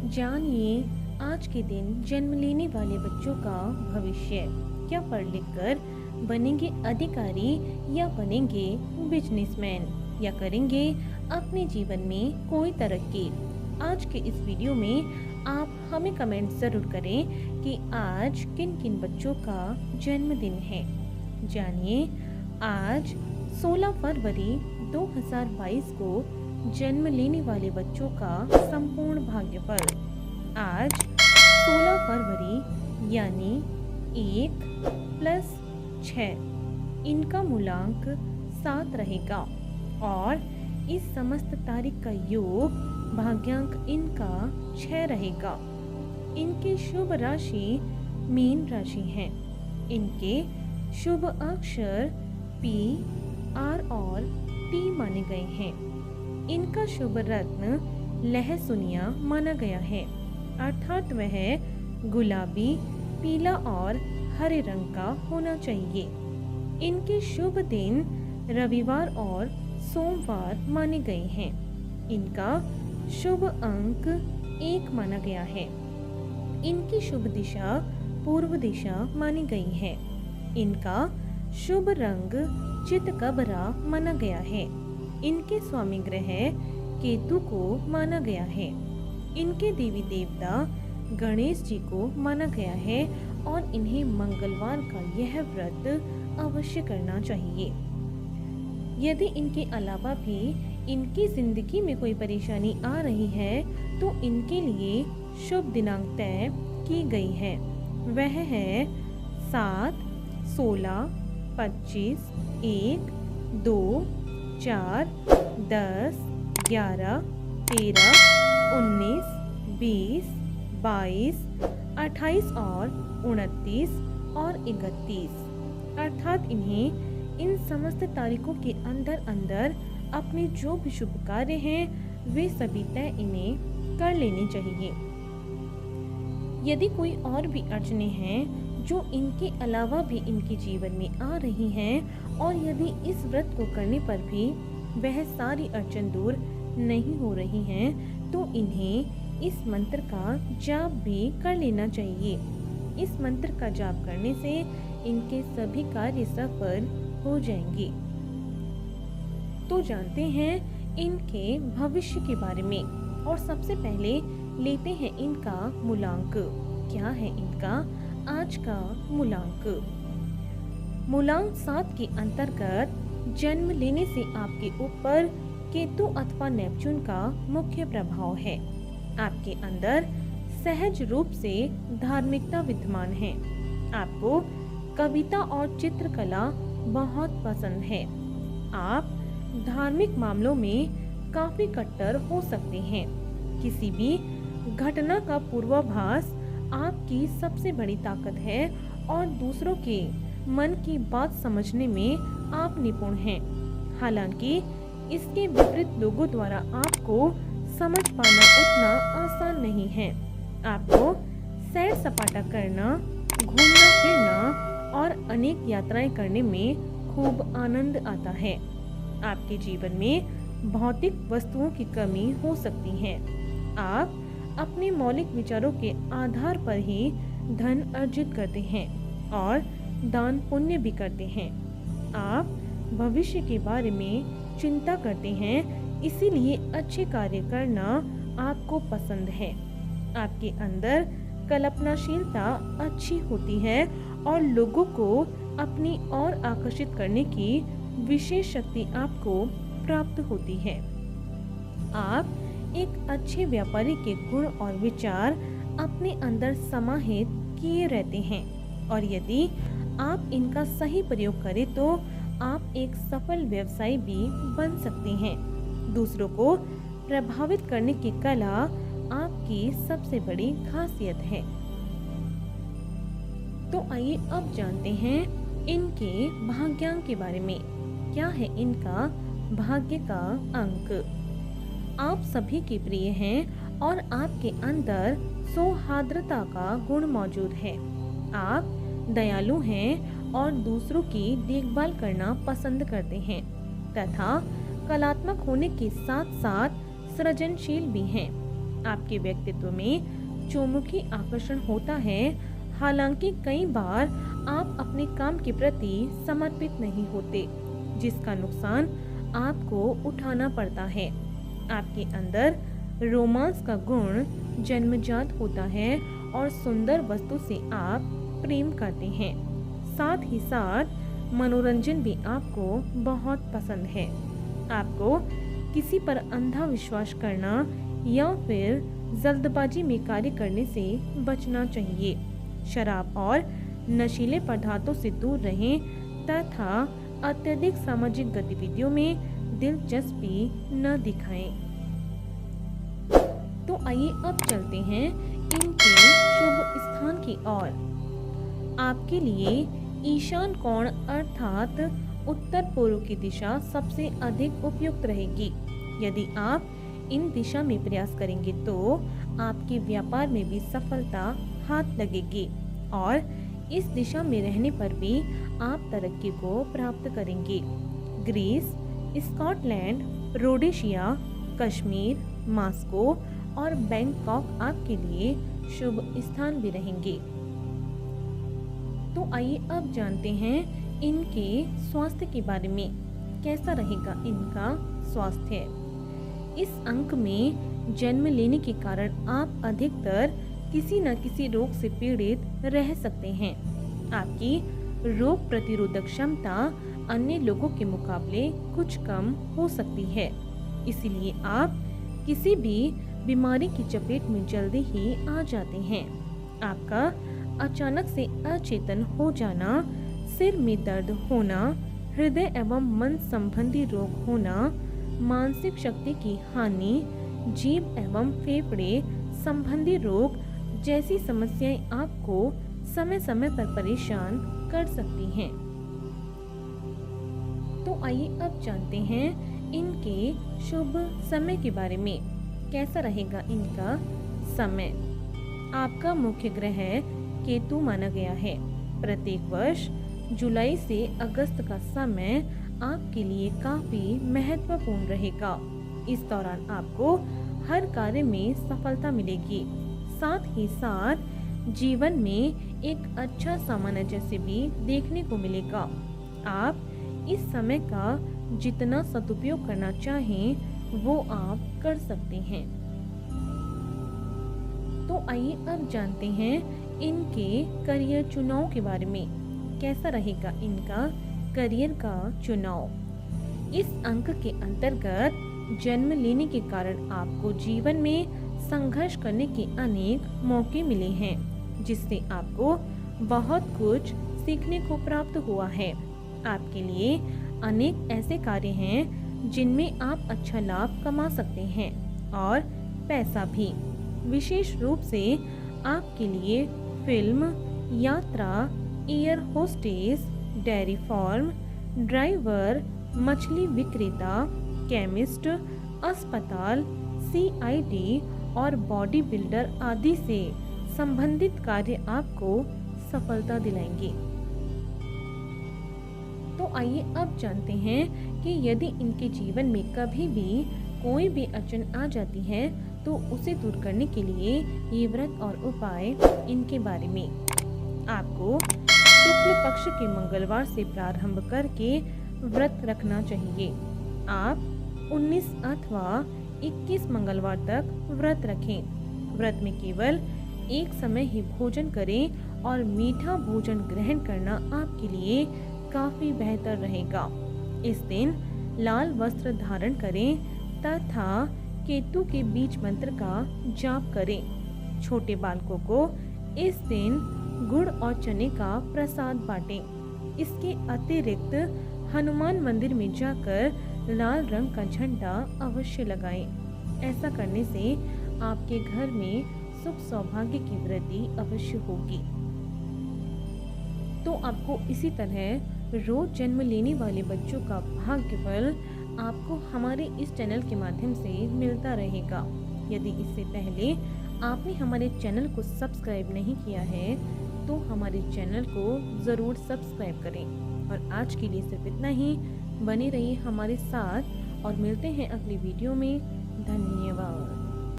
जानिए आज के दिन जन्म लेने वाले बच्चों का भविष्य। क्या पढ़ लिख कर बनेंगे अधिकारी या बनेंगे बिजनेसमैन या करेंगे अपने जीवन में कोई तरक्की। आज के इस वीडियो में आप हमें कमेंट ज़रूर करें कि आज किन किन बच्चों का जन्मदिन है। जानिए आज 16 फरवरी 2022 को जन्म लेने वाले बच्चों का संपूर्ण भाग्यफल। आज 16 फरवरी यानी 1 + 6 इनका मूलांक 7 रहेगा और इस समस्त तारीख का योग भाग्यांक इनका 6 रहेगा। इनकी शुभ राशि मीन राशि है। इनके शुभ अक्षर P, R और T माने गए हैं। इनका शुभ रत्न लहसुनिया माना गया है, अर्थात वह गुलाबी, पीला और हरे रंग का होना चाहिए। इनके शुभ दिन रविवार और सोमवार माने गए हैं। इनका शुभ अंक 1 माना गया है। इनकी शुभ दिशा पूर्व दिशा मानी गई है। इनका शुभ रंग चितकबरा माना गया है। इनके स्वामी ग्रह केतु को माना गया है। इनके देवी देवता गणेश जी को माना गया है और इन्हें मंगलवार का यह व्रत अवश्य करना चाहिए। यदि इनके अलावा भी इनकी जिंदगी में कोई परेशानी आ रही है तो इनके लिए शुभ दिनांक तय की गई है। वह है 7, 16, 25, 1, 2, 4, 10, 11, 13, 19, 20, 22, 28 और 29 और 31, अर्थात इन्हें इन समस्त तारीखों के अंदर अंदर अपने जो भी शुभ कार्य हैं वे सभी तय इन्हें कर लेने चाहिए। यदि कोई और भी अड़चनें हैं जो इनके अलावा भी इनके जीवन में आ रही हैं और यदि इस व्रत को करने पर भी वह सारी अड़चन दूर नहीं हो रही हैं तो इन्हें इस मंत्र का जाप भी कर लेना चाहिए। इस मंत्र का जाप करने से इनके सभी कार्य सफल हो जाएंगे। तो जानते हैं इनके भविष्य के बारे में और सबसे पहले लेते हैं इनका मूलांक। क्या है इनका आज का मूलांक? मूलांक 7 के अंतर्गत जन्म लेने से आपके ऊपर केतु अथवा नेपच्यून का मुख्य प्रभाव है। आपके अंदर सहज रूप से धार्मिकता विद्यमान है। आपको कविता और चित्रकला बहुत पसंद है। आप धार्मिक मामलों में काफी कट्टर हो सकते हैं। किसी भी घटना का पूर्वाभास आपकी सबसे बड़ी ताकत है और दूसरों के मन की बात समझने में आप निपुण हैं। हालांकि इसके विपरीत लोगों द्वारा आपको समझ पाना उतना आसान नहीं है। आपको सैर सपाटा करना, घूमना फिरना और अनेक यात्राएं करने में खूब आनंद आता है। आपके जीवन में भौतिक वस्तुओं की कमी हो सकती है। आप अपने मौलिक विचारों के आधार पर ही धन अर्जित करते हैं और दान पुण्य भी करते हैं। आप भविष्य के बारे में चिंता करते हैं, इसीलिए अच्छे कार्य करना आपको पसंद है। आपके अंदर कल्पनाशीलता अच्छी होती है और लोगों को अपनी ओर आकर्षित करने की विशेष शक्ति आपको प्राप्त होती है। आप एक अच्छे व्यापारी के गुण और विचार अपने अंदर समाहित किए रहते हैं और यदि आप इनका सही प्रयोग करें तो आप एक सफल व्यवसायी भी बन सकते हैं। दूसरों को प्रभावित करने की कला आपकी सबसे बड़ी खासियत है। तो आइए अब जानते हैं इनके भाग्यांक के बारे में। क्या है इनका भाग्य का अंक? आप सभी के प्रिय हैं और आपके अंदर सौहार्द्रता का गुण मौजूद है। आप दयालु हैं और दूसरों की देखभाल करना पसंद करते हैं तथा कलात्मक होने के साथ साथ सृजनशील भी हैं। आपके व्यक्तित्व में चौमुखी आकर्षण होता है, हालांकि कई बार आप अपने काम के प्रति समर्पित नहीं होते, जिसका नुकसान आपको उठाना पड़ता है। आपके अंदर रोमांस का गुण जन्मजात होता है और सुंदर वस्तु से आप प्रेम करते हैं। साथ ही साथ मनोरंजन भी आपको बहुत पसंद है। आपको किसी पर अंधा विश्वास करना या फिर जल्दबाजी में कार्य करने से बचना चाहिए। शराब और नशीले पदार्थों से दूर रहें तथा अत्यधिक सामाजिक गतिविधियों में दिलचस्पी न दिखाएं। तो आइए अब चलते हैं इनके शुभ स्थान की ओर। आपके लिए ईशान कोण अर्थात उत्तर पूर्व की दिशा सबसे अधिक उपयुक्त रहेगी। यदि आप इन दिशा में प्रयास करेंगे तो आपके व्यापार में भी सफलता हाथ लगेगी और इस दिशा में रहने पर भी आप तरक्की को प्राप्त करेंगे। Greece, Scotland, Rhodesia, Kashmir, Moscow और बैंकॉक आपके लिए शुभ स्थान भी रहेंगे। तो आइए अब जानते हैं इनके स्वास्थ्य के बारे में। कैसा रहेगा इनका स्वास्थ्य? इस अंक में जन्म लेने के कारण आप अधिकतर किसी न किसी रोग से पीड़ित रह सकते हैं। आपकी रोग प्रतिरोधक क्षमता अन्य लोगों के मुकाबले कुछ कम हो सकती है, इसीलिए आप किसी भी बीमारी की चपेट में जल्दी ही आ जाते हैं। आपका अचानक से अचेतन हो जाना, सिर में दर्द होना, हृदय एवं मन संबंधी रोग होना, मानसिक शक्ति की हानि, जीभ एवं फेफड़े संबंधी रोग जैसी समस्याएं आपको समय समय पर परेशान कर सकती हैं। तो आइए अब जानते हैं इनके शुभ समय के बारे में। कैसा रहेगा इनका समय? आपका मुख्य ग्रह केतु माना गया है। प्रत्येक वर्ष जुलाई से अगस्त का समय आपके लिए काफी महत्वपूर्ण रहेगा। इस दौरान आपको हर कार्य में सफलता मिलेगी। साथ ही साथ जीवन में एक अच्छा सामंजस्य भी देखने को मिलेगा। आप इस समय का जितना सदुपयोग करना चाहें वो आप कर सकते हैं। तो आइए अब जानते हैं इनके करियर चुनाव के बारे में। कैसा रहेगा इनका करियर का चुनाव? इस अंक के अंतर्गत जन्म लेने के कारण आपको जीवन में संघर्ष करने के अनेक मौके मिले हैं, जिससे आपको बहुत कुछ सीखने को प्राप्त हुआ है। आपके लिए अनेक ऐसे कार्य हैं जिनमें आप अच्छा लाभ कमा सकते हैं और पैसा भी। विशेष रूप से आपके लिए फिल्म, यात्रा, air hostess, dairy farm, driver, मछली विक्रेता, केमिस्ट, अस्पताल, सीआईडी और बॉडी बिल्डर आदि से संबंधित कार्य आपको सफलता दिलाएंगे। तो आइए अब जानते हैं कि यदि इनके जीवन में कभी भी कोई भी अड़चन आ जाती है तो उसे दूर करने के लिए ये व्रत और उपाय इनके बारे में। आपको शुक्ल पक्ष के मंगलवार से प्रारंभ करके व्रत रखना चाहिए। आप 19 अथवा 21 मंगलवार तक व्रत रखें। व्रत में केवल एक समय ही भोजन करें और मीठा भोजन ग्रहण करना आपके लिए काफी बेहतर रहेगा। इस दिन लाल वस्त्र धारण करें तथा केतु के बीज मंत्र का जाप करें। छोटे बालकों को इस दिन गुड़ और चने का प्रसाद बांटें। इसके अतिरिक्त हनुमान मंदिर में जाकर लाल रंग का झंडा अवश्य लगाएं। ऐसा करने से आपके घर में सुख सौभाग्य की वृद्धि अवश्य होगी। तो आपको इसी तरह रोज जन्म लेने वाले बच्चों का भाग्यफल आपको हमारे इस चैनल के माध्यम से मिलता रहेगा। यदि इससे पहले आपने हमारे चैनल को सब्सक्राइब नहीं किया है तो हमारे चैनल को ज़रूर सब्सक्राइब करें। और आज के लिए सिर्फ इतना ही। बने रहिए हमारे साथ और मिलते हैं अगली वीडियो में। धन्यवाद।